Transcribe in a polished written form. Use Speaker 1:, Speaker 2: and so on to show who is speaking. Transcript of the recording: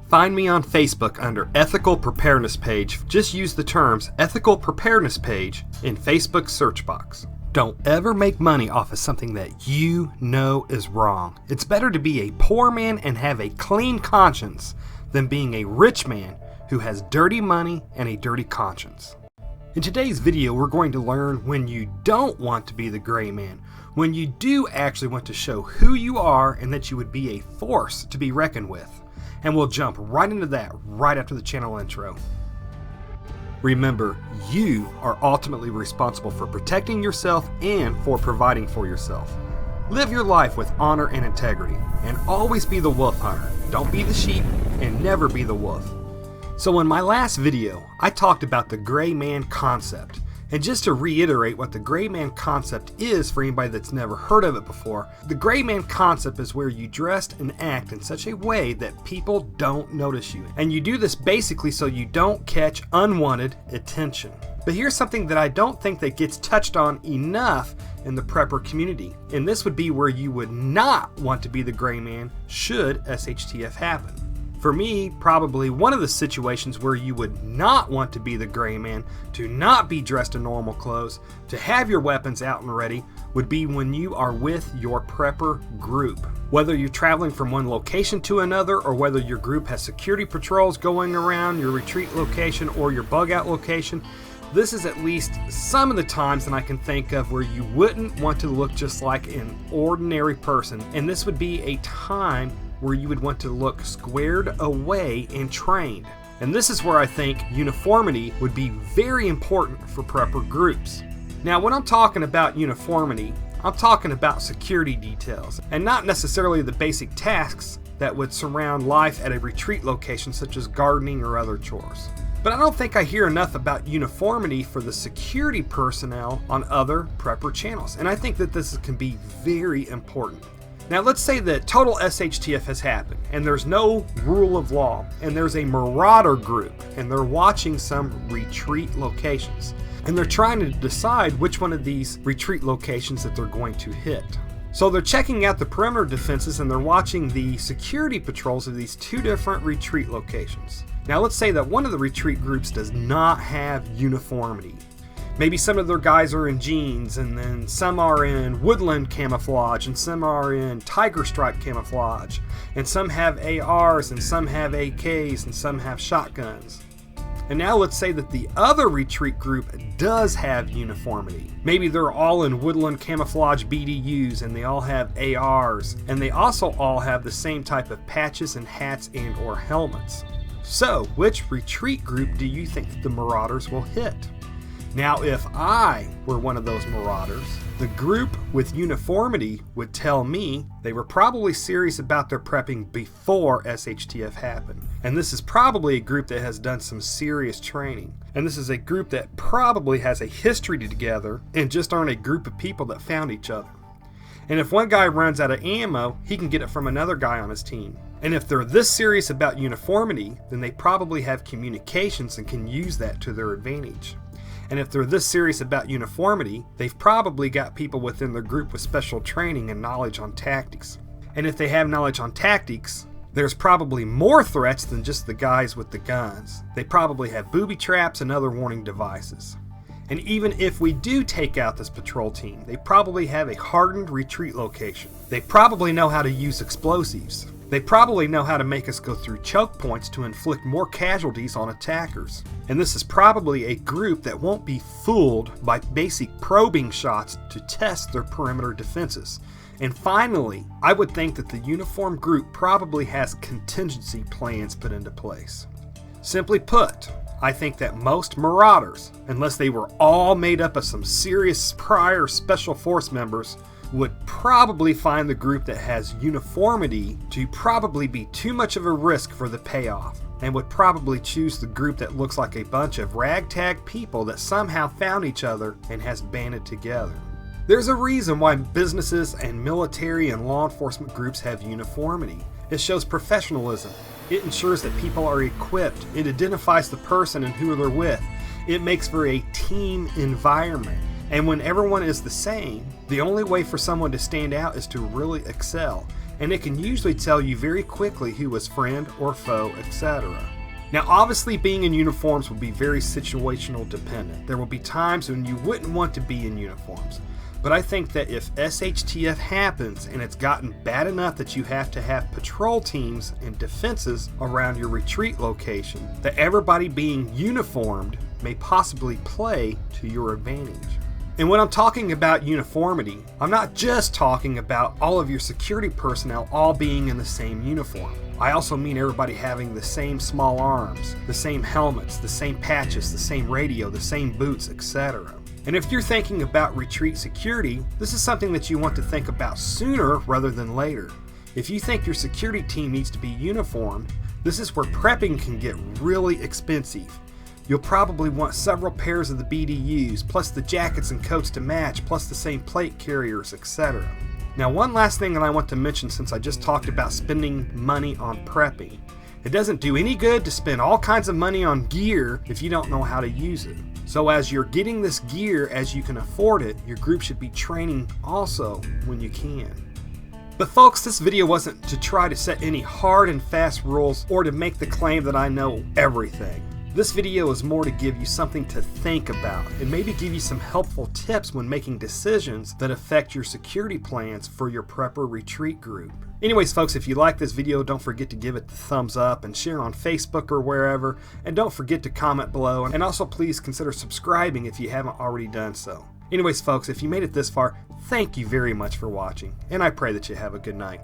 Speaker 1: Find me on Facebook under Ethical Preparedness Page. Just use the terms Ethical Preparedness Page in Facebook's search box. Don't ever make money off of something that you know is wrong. It's better to be a poor man and have a clean conscience than being a rich man who has dirty money and a dirty conscience. In today's video, we're going to learn when you don't want to be the gray man, when you do actually want to show who you are and that you would be a force to be reckoned with. And we'll jump right into that right after the channel intro. Remember, you are ultimately responsible for protecting yourself and for providing for yourself. Live your life with honor and integrity, and always be the wolf hunter. Don't be the sheep, and never be the wolf. So in my last video, I talked about the gray man concept. And just to reiterate what the gray man concept is for anybody that's never heard of it before, the gray man concept is where you dress and act in such a way that people don't notice you. And you do this basically so you don't catch unwanted attention. But here's something that I don't think that gets touched on enough in the prepper community. And this would be where you would not want to be the gray man should SHTF happen. For me, probably one of the situations where you would not want to be the gray man, to not be dressed in normal clothes, to have your weapons out and ready, would be when you are with your prepper group. Whether you're traveling from one location to another, or whether your group has security patrols going around your retreat location or your bug out location, this is at least some of the times that I can think of where you wouldn't want to look just like an ordinary person. And this would be a time where you would want to look squared away and trained. And this is where I think uniformity would be very important for prepper groups. Now, when I'm talking about uniformity, I'm talking about security details, and not necessarily the basic tasks that would surround life at a retreat location such as gardening or other chores. But I don't think I hear enough about uniformity for the security personnel on other prepper channels, and I think that this can be very important. Now let's say that total SHTF has happened and there's no rule of law, and there's a marauder group and they're watching some retreat locations, and they're trying to decide which one of these retreat locations that they're going to hit. So they're checking out the perimeter defenses and they're watching the security patrols of these two different retreat locations. Now let's say that one of the retreat groups does not have uniformity. Maybe some of their guys are in jeans, and then some are in woodland camouflage, and some are in tiger stripe camouflage, and some have ARs, and some have AKs, and some have shotguns. And now let's say that the other retreat group does have uniformity. Maybe they're all in woodland camouflage BDUs, and they all have ARs, and they also all have the same type of patches and hats and or helmets. So which retreat group do you think the marauders will hit? Now, if I were one of those marauders, the group with uniformity would tell me they were probably serious about their prepping before SHTF happened. And this is probably a group that has done some serious training. And this is a group that probably has a history together and just aren't a group of people that found each other. And if one guy runs out of ammo, he can get it from another guy on his team. And if they're this serious about uniformity, then they probably have communications and can use that to their advantage. And if they're this serious about uniformity, they've probably got people within their group with special training and knowledge on tactics. And if they have knowledge on tactics, there's probably more threats than just the guys with the guns. They probably have booby traps and other warning devices. And even if we do take out this patrol team, they probably have a hardened retreat location. They probably know how to use explosives. They probably know how to make us go through choke points to inflict more casualties on attackers. And this is probably a group that won't be fooled by basic probing shots to test their perimeter defenses. And finally, I would think that the uniform group probably has contingency plans put into place. Simply put, I think that most marauders, unless they were all made up of some serious prior special force members, would probably find the group that has uniformity to probably be too much of a risk for the payoff, and would probably choose the group that looks like a bunch of ragtag people that somehow found each other and has banded together. There's a reason why businesses and military and law enforcement groups have uniformity. It shows professionalism. It ensures that people are equipped. It identifies the person and who they're with. It makes for a team environment. And when everyone is the same, the only way for someone to stand out is to really excel. and it can usually tell you very quickly who was friend or foe, etc. Now obviously being in uniforms will be very situational dependent. There will be times when you wouldn't want to be in uniforms. But I think that if SHTF happens and it's gotten bad enough that you have to have patrol teams and defenses around your retreat location, that everybody being uniformed may possibly play to your advantage. And when I'm talking about uniformity, I'm not just talking about all of your security personnel all being in the same uniform. I also mean everybody having the same small arms, the same helmets, the same patches, the same radio, the same boots, etc. And if you're thinking about retreat security, this is something that you want to think about sooner rather than later. If you think your security team needs to be uniformed, this is where prepping can get really expensive. You'll probably want several pairs of the BDUs, plus the jackets and coats to match, plus the same plate carriers, etc. Now one last thing that I want to mention, since I just talked about spending money on prepping. It doesn't do any good to spend all kinds of money on gear if you don't know how to use it. So as you're getting this gear as you can afford it, your group should be training also when you can. But folks, this video wasn't to try to set any hard and fast rules or to make the claim that I know everything. This video is more to give you something to think about and maybe give you some helpful tips when making decisions that affect your security plans for your prepper retreat group. Anyways folks, if you like this video, don't forget to give it the thumbs up and share on Facebook or wherever, and don't forget to comment below, and also please consider subscribing if you haven't already done so. Anyways folks, if you made it this far, thank you very much for watching, and I pray that you have a good night.